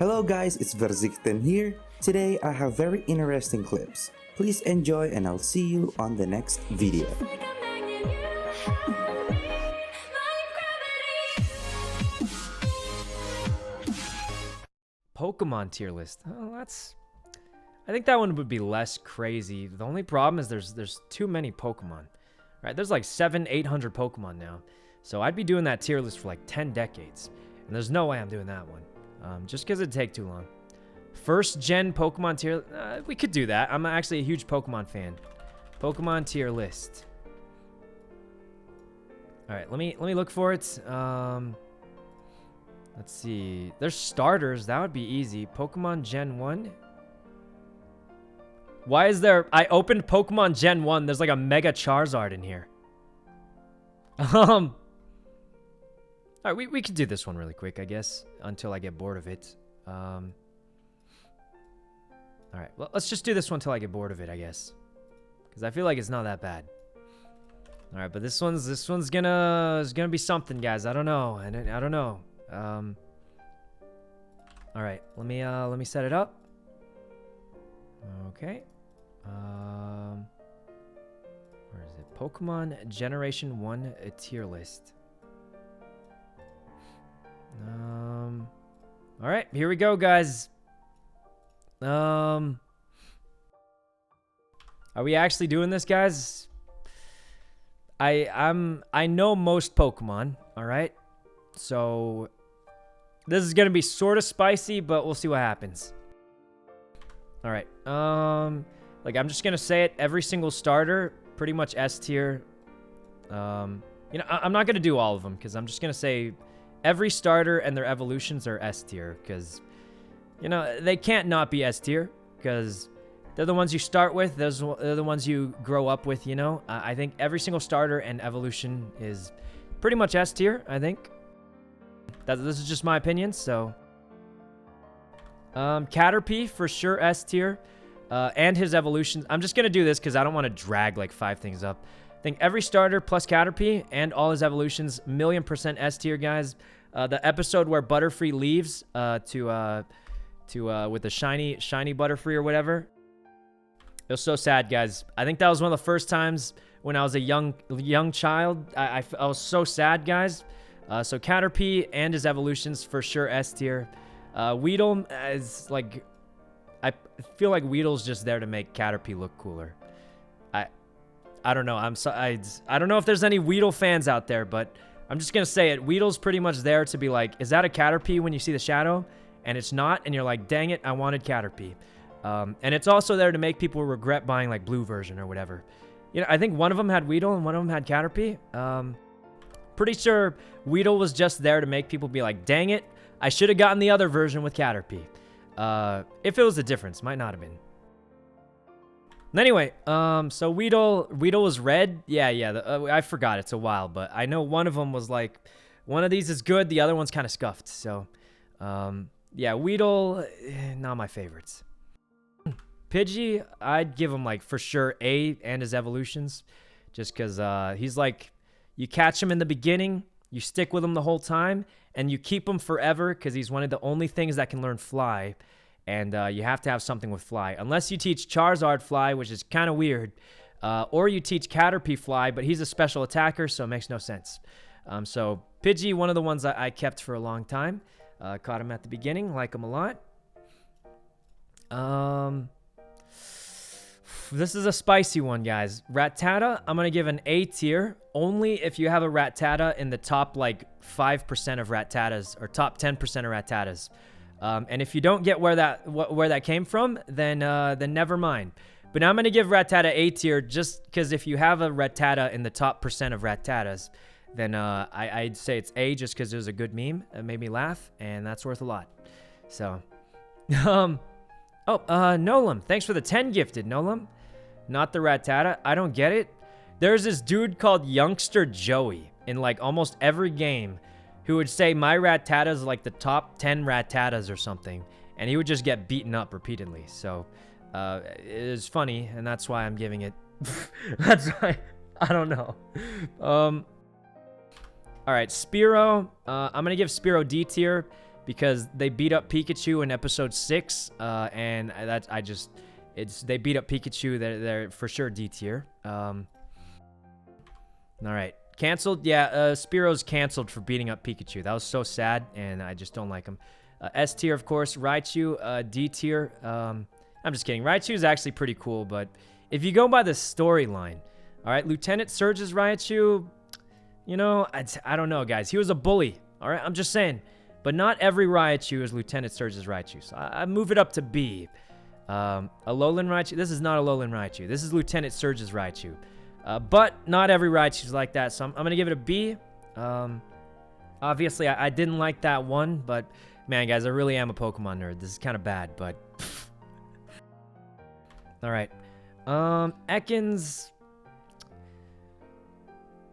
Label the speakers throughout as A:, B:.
A: Hello guys, it's Verzikten here. Today I have very interesting clips. Please enjoy and I'll see you on the next video.
B: Pokemon tier list. Oh, I think that one would be less crazy. The only problem is there's too many Pokemon. Right? There's like 800 Pokemon now. So I'd be doing that tier list for like 10 decades. And there's no way I'm doing that one. Just because it'd take too long. First gen Pokemon tier, we could do that. I'm actually a huge Pokemon fan. Pokemon tier list. All right, let me look for it. Let's see. There's starters. That would be easy. Pokemon Gen 1. Why is there... I opened Pokemon Gen 1. There's like a Mega Charizard in here. All right, we could do this one really quick, I guess, until I get bored of it. All right, well, let's just do this one until I get bored of it, I guess, because I feel like it's not that bad. All right, but this one's gonna be something, guys. I don't know. I don't know. All right, let me set it up. Okay. Where is it? Pokemon Generation 1 tier list. All right, here we go, guys. Are we actually doing this, guys? I know most Pokemon, all right? So this is gonna be sort of spicy, but we'll see what happens. All right. Like I'm just gonna say it. Every single starter, pretty much S tier. You know, I'm not gonna do all of them because I'm just gonna say every starter and their evolutions are S tier because, you know, they can't not be S tier because they're the ones you start with. They're the ones you grow up with. You know, I think every single starter and evolution is pretty much S tier. I think this is just my opinion. So. Caterpie for sure S tier, and his evolution. I'm just gonna do this because I don't want to drag like 5 things up. I think every starter plus Caterpie and all his evolutions, 1,000,000% S tier, guys. The episode where Butterfree leaves with the shiny Butterfree or whatever. It was so sad, guys. I think that was one of the first times when I was a young child. I was so sad, guys. So Caterpie and his evolutions for sure S tier. Weedle is like, I feel like Weedle's just there to make Caterpie look cooler. I don't know. I don't know if there's any Weedle fans out there, but I'm just gonna say it. Weedle's pretty much there to be like, is that a Caterpie when you see the shadow? And it's not, and you're like, dang it, I wanted Caterpie. And it's also there to make people regret buying like blue version or whatever. You know, I think one of them had Weedle and one of them had Caterpie. Pretty sure Weedle was just there to make people be like, dang it, I should have gotten the other version with Caterpie. If it was a difference, might not have been. Anyway, so Weedle was red. Yeah, I forgot, it's a while, but I know one of them was like, one of these is good, the other one's kind of scuffed. So, yeah, Weedle, not my favorites. Pidgey, I'd give him like for sure A and his evolutions, just because he's like, you catch him in the beginning, you stick with him the whole time, and you keep him forever because he's one of the only things that can learn Fly. And you have to have something with Fly. Unless you teach Charizard Fly, which is kind of weird. Or you teach Caterpie Fly, but he's a special attacker, so it makes no sense. So Pidgey, one of the ones I kept for a long time. Caught him at the beginning, like him a lot. This is a spicy one, guys. Rattata, I'm going to give an A tier. Only if you have a Rattata in the top, like, 5% of Rattatas, or top 10% of Rattatas. And if you don't get where that came from, then never mind. But now I'm going to give Rattata A tier just because if you have a Rattata in the top % of Rattatas, then I'd say it's A just because it was a good meme. It made me laugh, and that's worth a lot. So, Nolam. Thanks for the 10 gifted, Nolam. Not the Rattata. I don't get it. There's this dude called Youngster Joey in like almost every game who would say my Rattata is like the top 10 Rattatas or something, and he would just get beaten up repeatedly. So it is funny, and that's why I'm giving it. That's why I don't know. All right, Spearow. I'm gonna give Spearow D tier because they beat up Pikachu in episode 6, and they beat up Pikachu. They're for sure D tier. All right, canceled. Yeah, Spearo's canceled for beating up Pikachu. That was so sad, and I just don't like him. S tier, of course. Raichu, D tier. I'm just kidding. Raichu is actually pretty cool, but if you go by the storyline, all right, Lieutenant Surge's Raichu, you know, I don't know, guys. He was a bully, all right? I'm just saying. But not every Raichu is Lieutenant Surge's Raichu, so I move it up to B. A Alolan Raichu. This is not a Alolan Raichu. This is Lieutenant Surge's Raichu. But not every Raichu is like that, so I'm going to give it a B. Obviously, I didn't like that one, but man, guys, I really am a Pokemon nerd. This is kind of bad, but... All right. Ekans...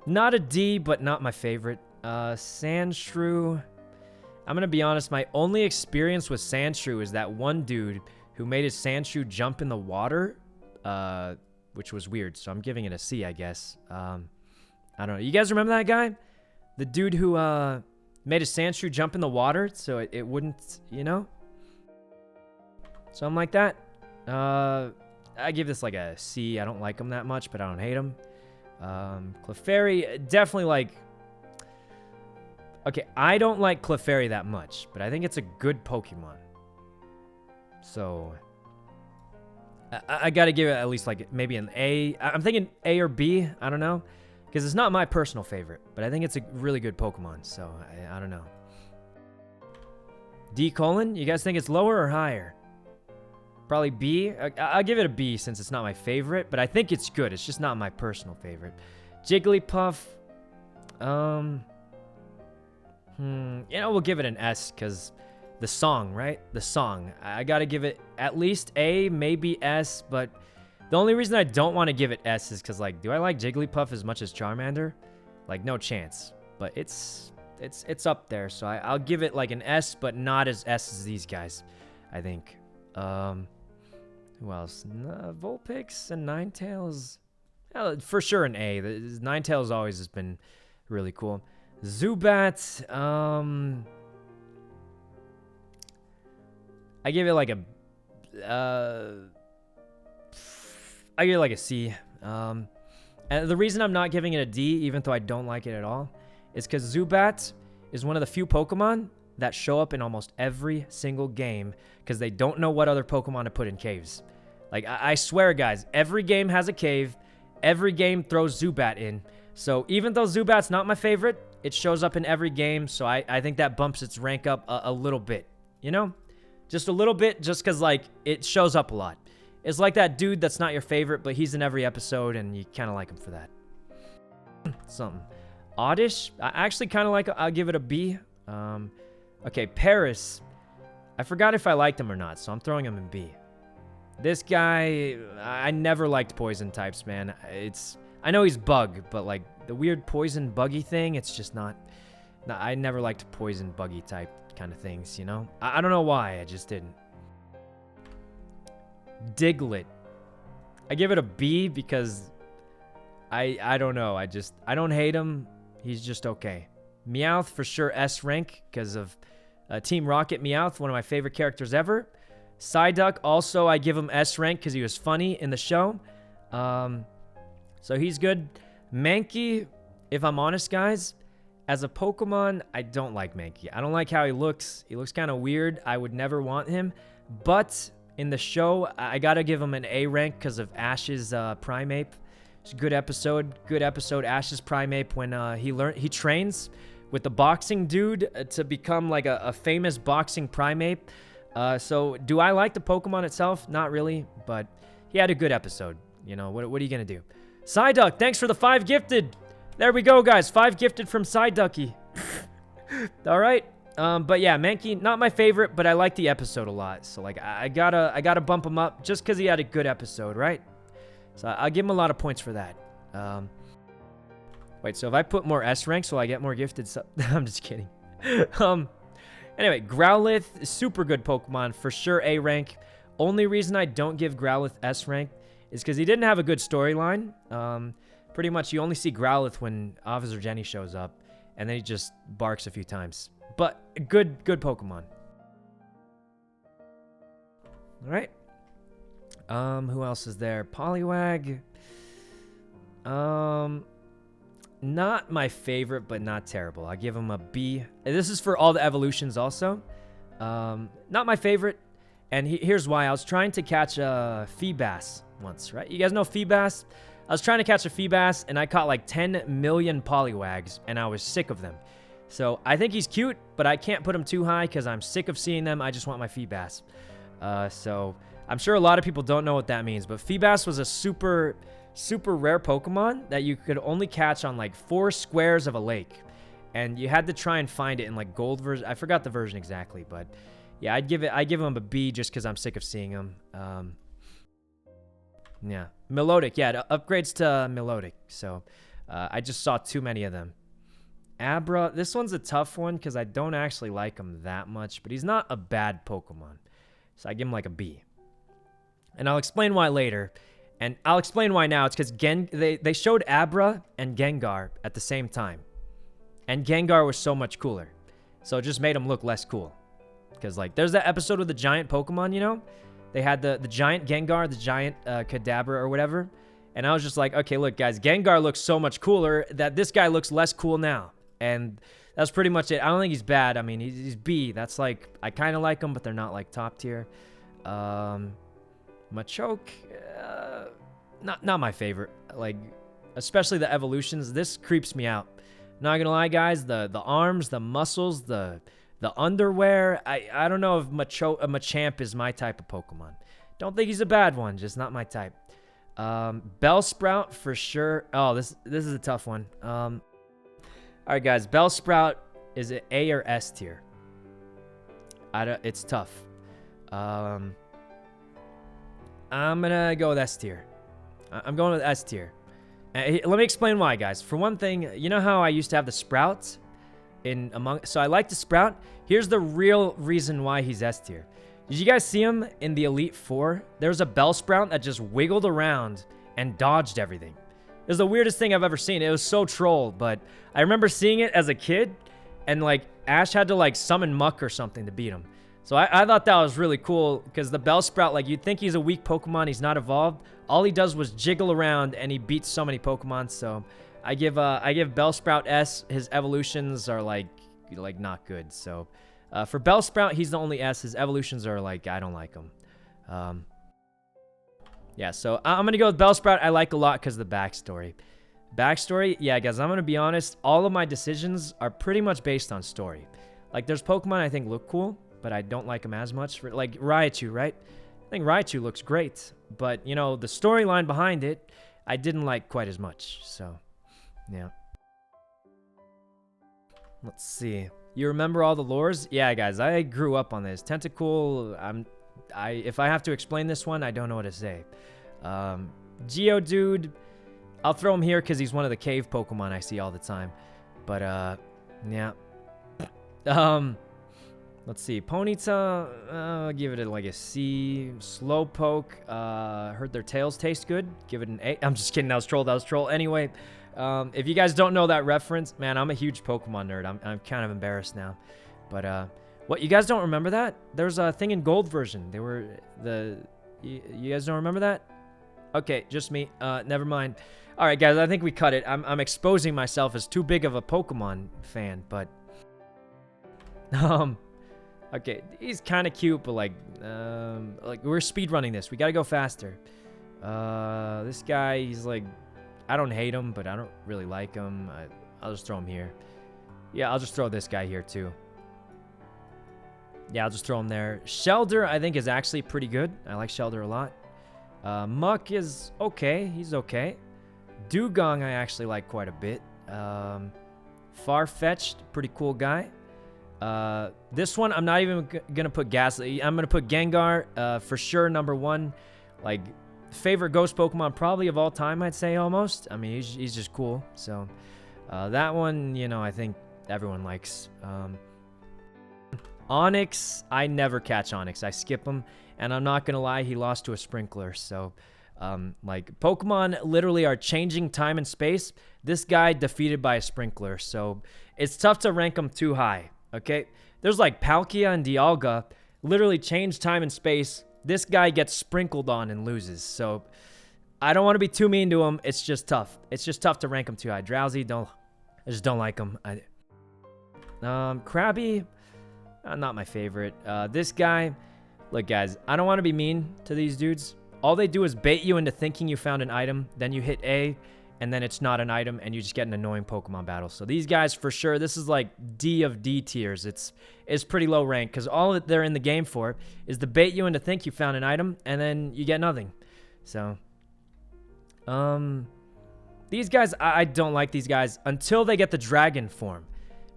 B: Not a D, but not my favorite. Sandshrew... I'm going to be honest, my only experience with Sandshrew is that one dude who made his Sandshrew jump in the water, which was weird, so I'm giving it a C, I guess. I don't know. You guys remember that guy? The dude who made his Sandshrew jump in the water so it wouldn't, you know? Something like that. I give this like a C. I don't like him that much, but I don't hate him. Clefairy, definitely like... Okay, I don't like Clefairy that much, but I think it's a good Pokemon. So... I gotta give it at least like maybe an A. I'm thinking A or B. I don't know. Because it's not my personal favorite, but I think it's a really good Pokemon. So, I don't know. D colon? You guys think it's lower or higher? Probably B. I'll give it a B since it's not my favorite, but I think it's good. It's just not my personal favorite. Jigglypuff. You know, we'll give it an S because the song, right? The song. I gotta give it at least A, maybe S, but the only reason I don't want to give it S is because, like, do I like Jigglypuff as much as Charmander? Like, no chance. But it's up there, so I'll give it like an S, but not as S as these guys, I think. Who else? Vulpix and Ninetales. For sure an A. Ninetales always has been really cool. Zubat, I give it like a, I give it like a C. And the reason I'm not giving it a D, even though I don't like it at all, is because Zubat is one of the few Pokemon that show up in almost every single game because they don't know what other Pokemon to put in caves. Like, I swear, guys, every game has a cave. Every game throws Zubat in. So even though Zubat's not my favorite, it shows up in every game, so I think that bumps its rank up a little bit, you know? Just a little bit, just because, like, it shows up a lot. It's like that dude that's not your favorite, but he's in every episode, and you kind of like him for that. Something. Oddish, I actually kind of like, I'll give it a B. Okay, Paris. I forgot if I liked him or not, so I'm throwing him in B. This guy, I never liked poison types, man. I know he's bug, but, like, the weird poison buggy thing, it's just not... I never liked poison buggy type kind of things, you know? I don't know why, I just didn't. Diglett. I give it a B because I don't know. I don't hate him. He's just okay. Meowth, for sure S rank because of Team Rocket Meowth, one of my favorite characters ever. Psyduck, also I give him S rank because he was funny in the show. So he's good. Mankey, if I'm honest, guys, as a Pokemon, I don't like Mankey. I don't like how he looks. He looks kind of weird. I would never want him. But in the show, I gotta give him an A rank because of Ash's Primeape. It's a good episode. Good episode. Ash's Primeape when he trains with the boxing dude to become like a famous boxing Primeape. So do I like the Pokemon itself? Not really, but he had a good episode. You know, what are you gonna do? Psyduck, thanks for the 5 gifted. There we go, guys. 5 gifted from Psyducky. All right. But yeah, Mankey, not my favorite, but I like the episode a lot. So like, I gotta bump him up just because he had a good episode, right? So I'll give him a lot of points for that. Wait, so if I put more S ranks, will I get more gifted? I'm just kidding. Anyway, Growlithe, super good Pokemon, for sure A rank. Only reason I don't give Growlithe S rank is because he didn't have a good storyline. Pretty much you only see Growlithe when Officer Jenny shows up, and then he just barks a few times. but good Pokemon. All right. Who else is there? Poliwag. Not my favorite, but not terrible. I give him a B. This is for all the evolutions also. Not my favorite. And here's why. I was trying to catch a Feebas once, right? You guys know Feebas? I was trying to catch a Feebas, and I caught like 10 million Poliwags, and I was sick of them. So I think he's cute, but I can't put him too high because I'm sick of seeing them. I just want my Feebas. So I'm sure a lot of people don't know what that means, but Feebas was a super rare Pokemon that you could only catch on like 4 squares of a lake. And you had to try and find it in like gold version. I forgot the version exactly, but yeah, I'd give him a B just because I'm sick of seeing him. Yeah. Melodic, yeah, it upgrades to Melodic. So I just saw too many of them. Abra, this one's a tough one because I don't actually like him that much, but he's not a bad Pokemon. So I give him like a B. And I'll explain why later. And I'll explain why now. It's because they showed Abra and Gengar at the same time. And Gengar was so much cooler. So it just made him look less cool. Because, like, there's that episode with the giant Pokemon, you know? They had the giant Gengar, the giant Kadabra or whatever. And I was just like, okay, look, guys, Gengar looks so much cooler that this guy looks less cool now. And that's pretty much it. I don't think he's bad. I mean, he's B. That's like, I kind of like him, but they're not, like, top tier. Machoke, not my favorite. Like, especially the evolutions. This creeps me out. Not gonna lie, guys. The arms, the muscles, the underwear. I don't know if Machamp is my type of Pokemon. Don't think he's a bad one. Just not my type. Bellsprout for sure. Oh, this is a tough one. All right, guys. Bellsprout, is it A or S tier? It's tough. I'm gonna go with S tier. I'm going with S tier. Let me explain why, guys. For one thing, you know how I used to have the Sprouts so I like the Sprout. Here's the real reason why he's S tier. Did you guys see him in the Elite Four? There was a Bellsprout that just wiggled around and dodged everything. It was the weirdest thing I've ever seen. It was so troll, but I remember seeing it as a kid, and like Ash had to like summon Muck or something to beat him. So I thought that was really cool because the Bellsprout, like, you'd think he's a weak Pokemon. He's not evolved. All he does was jiggle around, and he beats so many Pokemon. So I give Bellsprout S. His evolutions are like not good. So for Bellsprout, he's the only S. His evolutions are like, I don't like him. Yeah, so I'm gonna go with Bellsprout. I like a lot because of the backstory. Backstory, yeah, guys. I'm gonna be honest. All of my decisions are pretty much based on story. Like, there's Pokemon I think look cool, but I don't like them as much. Like Raichu, right? I think Raichu looks great, but, you know, the storyline behind it, I didn't like quite as much. So, yeah. Let's see. You remember all the lores? Yeah, guys, I grew up on this. Tentacool, if I have to explain this one, I don't know what to say. Geodude, I'll throw him here because he's one of the cave Pokemon I see all the time. But, yeah. Let's see. Ponyta, I'll give it like a C. Slowpoke, heard their tails taste good. Give it an A. I'm just kidding. That was troll. Anyway, if you guys don't know that reference, man, I'm a huge Pokemon nerd. I'm kind of embarrassed now. But, what, you guys don't remember that? There's a thing in gold version. You guys don't remember that? Okay, just me. Never mind. All right, guys, I think we cut it. I'm exposing myself as too big of a Pokemon fan, but... Okay, he's kind of cute, but like we're speedrunning this. We gotta go faster. This guy, he's like, I don't hate him, but I don't really like him. I'll just throw him here. Yeah, I'll just throw this guy here too. Yeah, I'll just throw him there. Shelder, I think, is actually pretty good. I like Shelder a lot. Muck is okay. He's okay. Dugong, I actually like quite a bit. Farfetch'd, pretty cool guy. This one, I'm not even gonna put Ghastly. I'm gonna put Gengar, for sure, number 1. Like, favorite ghost Pokemon probably of all time, I'd say, almost. I mean, he's just cool. So, that one, you know, I think everyone likes. Onix, I never catch Onix. I skip him, and I'm not gonna lie, he lost to a Sprinkler. So, like, Pokemon literally are changing time and space. This guy defeated by a Sprinkler. So, it's tough to rank him too high. Okay? There's like Palkia and Dialga literally change time and space. This guy gets sprinkled on and loses. So I don't want to be too mean to him. It's just tough. It's just tough to rank him too high. Drowsy, I just don't like him. Krabby, not my favorite. This guy, look guys, I don't want to be mean to these dudes. All they do is bait you into thinking you found an item, then you hit A, and then it's not an item, and you just get an annoying Pokemon battle. So these guys, for sure, this is like D of D tiers. It's pretty low rank, because all that they're in the game for is to bait you into think you found an item, and then you get nothing. So, these guys, I don't like these guys until they get the dragon form.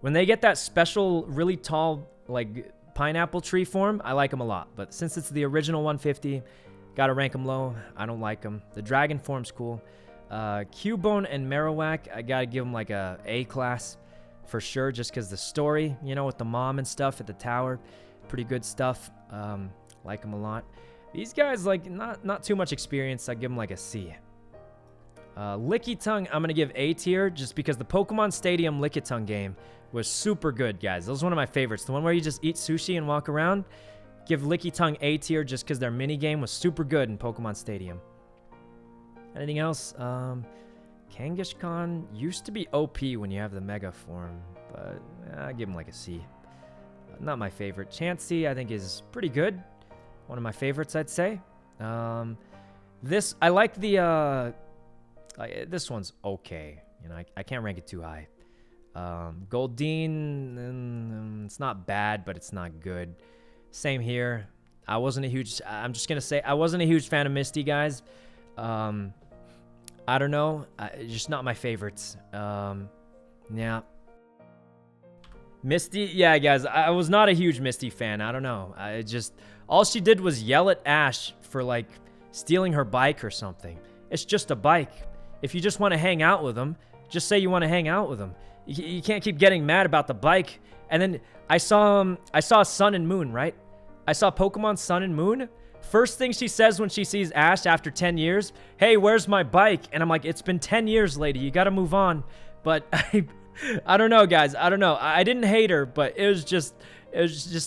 B: When they get that special, really tall, like, pineapple tree form, I like them a lot. But since it's the original 150, gotta rank them low. I don't like them. The dragon form's cool. Cubone and Marowak, I gotta give them like a class for sure, just because the story, you know, with the mom and stuff at the tower, pretty good stuff. Like them a lot. These guys, like, not too much experience. I give them like a C. Lickitung, I'm gonna give A tier, just because the Pokemon Stadium Lickitung game was super good, guys. That was one of my favorites. The one where you just eat sushi and walk around. Give Lickitung A tier, just because their mini game was super good in Pokemon Stadium. Anything else? Kangaskhan used to be OP when you have the Mega form, but I give him like a C. Not my favorite. Chansey, I think, is pretty good. One of my favorites, I'd say. This, I like the, this one's okay. You know, I can't rank it too high. Goldeen, it's not bad, but it's not good. Same here. I'm just gonna say, I wasn't a huge fan of Misty, guys. I don't know. Just not my favorites. Yeah. Misty, yeah, guys. I was not a huge Misty fan. I don't know. All she did was yell at Ash for, like, stealing her bike or something. It's just a bike. If you just want to hang out with him, just say you want to hang out with him. You can't keep getting mad about the bike. And then I saw Sun and Moon, right? I saw Pokemon Sun and Moon. First thing she says when she sees Ash after 10 years, hey, where's my bike? And I'm like, it's been 10 years, lady. You got to move on. But I don't know, guys. I don't know. I didn't hate her, but it was just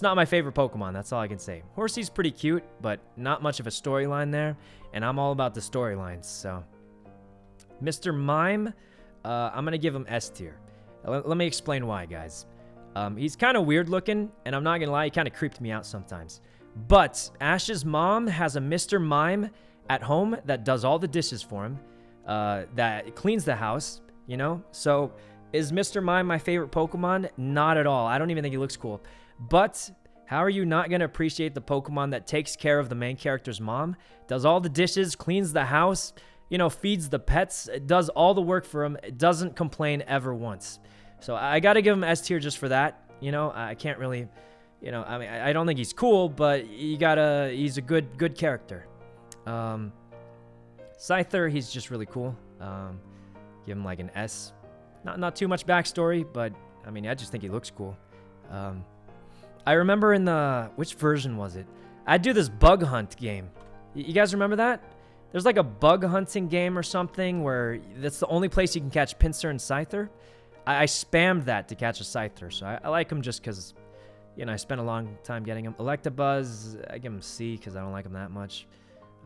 B: not my favorite Pokemon. That's all I can say. Horsey's pretty cute, but not much of a storyline there. And I'm all about the storylines, so. Mr. Mime, I'm going to give him S tier. Let me explain why, guys. He's kind of weird looking, and I'm not going to lie, he kind of creeped me out sometimes. But Ash's mom has a Mr. Mime at home that does all the dishes for him, that cleans the house, you know? So is Mr. Mime my favorite Pokemon? Not at all. I don't even think he looks cool. But how are you not going to appreciate the Pokemon that takes care of the main character's mom, does all the dishes, cleans the house, you know, feeds the pets, does all the work for him, doesn't complain ever once. So I got to give him S tier just for that. You know, I can't really... You know, I mean, I don't think he's cool, but he's a good character. Scyther, he's just really cool. Give him like an S. Not too much backstory, but I mean, I just think he looks cool. I remember in which version was it? I do this bug hunt game. You guys remember that? There's like a bug hunting game or something where that's the only place you can catch Pinsir and Scyther. I spammed that to catch a Scyther, so I like him just because... You know, I spent a long time getting him. Electabuzz, I give him C because I don't like him that much.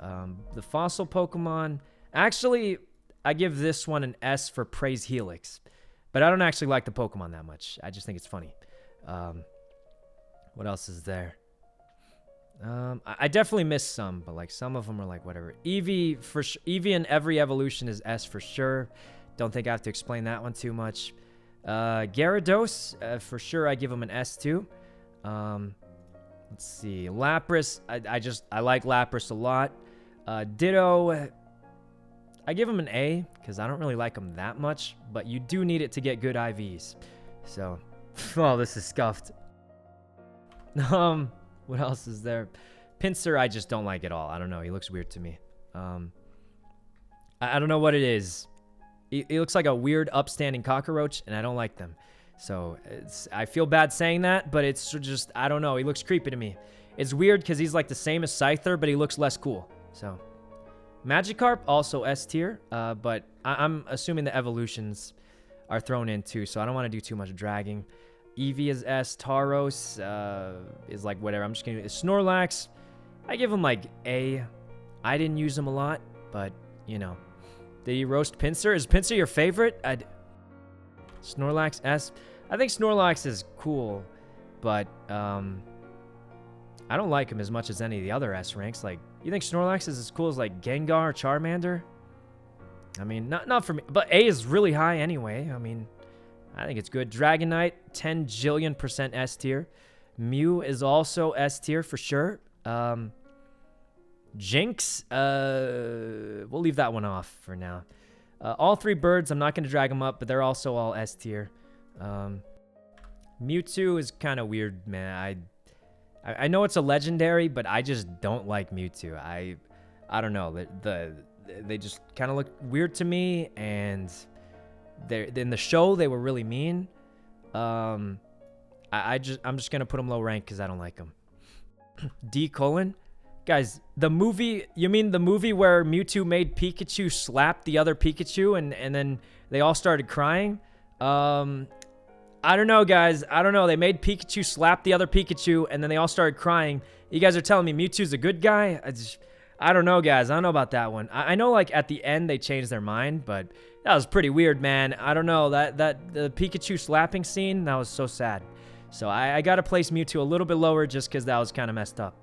B: The fossil Pokemon, actually, I give this one an S for Praise Helix. But I don't actually like the Pokemon that much. I just think it's funny. What else is there? I definitely missed some, but like some of them are like whatever. Eevee, Eevee in every evolution is S for sure. Don't think I have to explain that one too much. Gyarados, for sure I give him an S too. Let's see. Lapras, I like Lapras a lot. Ditto, I give him an A because I don't really like him that much, but you do need it to get good IVs. So, oh, this is scuffed. What else is there? Pinsir, I just don't like at all. I don't know. He looks weird to me. I don't know what it is. He looks like a weird upstanding cockroach, and I don't like them. So I feel bad saying that, but it's just, I don't know. He looks creepy to me. It's weird because he's like the same as Scyther, but he looks less cool. So Magikarp, also S tier, but I'm assuming the evolutions are thrown in too, so I don't want to do too much dragging. Eevee is S. Tauros is like whatever. I'm just gonna Snorlax. I give him like A. I didn't use him a lot, but you know. Did he roast Pinsir? Is Pinsir your favorite? Snorlax S. I think Snorlax is cool, but I don't like him as much as any of the other S ranks. Like, you think Snorlax is as cool as like Gengar or Charmander? I mean, not for me, but A is really high anyway. I mean, I think it's good. Dragonite, 10 jillion% S tier. Mew is also S tier for sure. Jinx, we'll leave that one off for now. All three birds, I'm not going to drag them up, but they're also all S tier. Mewtwo is kind of weird, man. I know it's a legendary, but I just don't like Mewtwo. I don't know. They just kind of look weird to me, and in the show they were really mean. I'm just gonna put them low rank because I don't like them. D colon, guys, the movie. You mean the movie where Mewtwo made Pikachu slap the other Pikachu, and then they all started crying? I don't know, guys. I don't know. They made Pikachu slap the other Pikachu, and then they all started crying. You guys are telling me Mewtwo's a good guy? I don't know, guys. I don't know about that one. I know, like, at the end they changed their mind, but that was pretty weird, man. I don't know. The Pikachu slapping scene, that was so sad. So I got to place Mewtwo a little bit lower just because that was kind of messed up.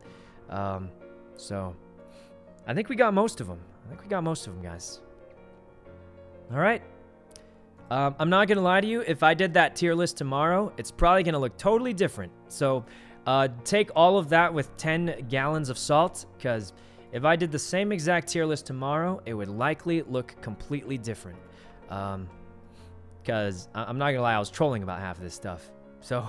B: So I think we got most of them. Guys. All right. I'm not going to lie to you. If I did that tier list tomorrow, it's probably going to look totally different. So take all of that with 10 gallons of salt, because if I did the same exact tier list tomorrow, it would likely look completely different. Because I'm not going to lie, I was trolling about half of this stuff. So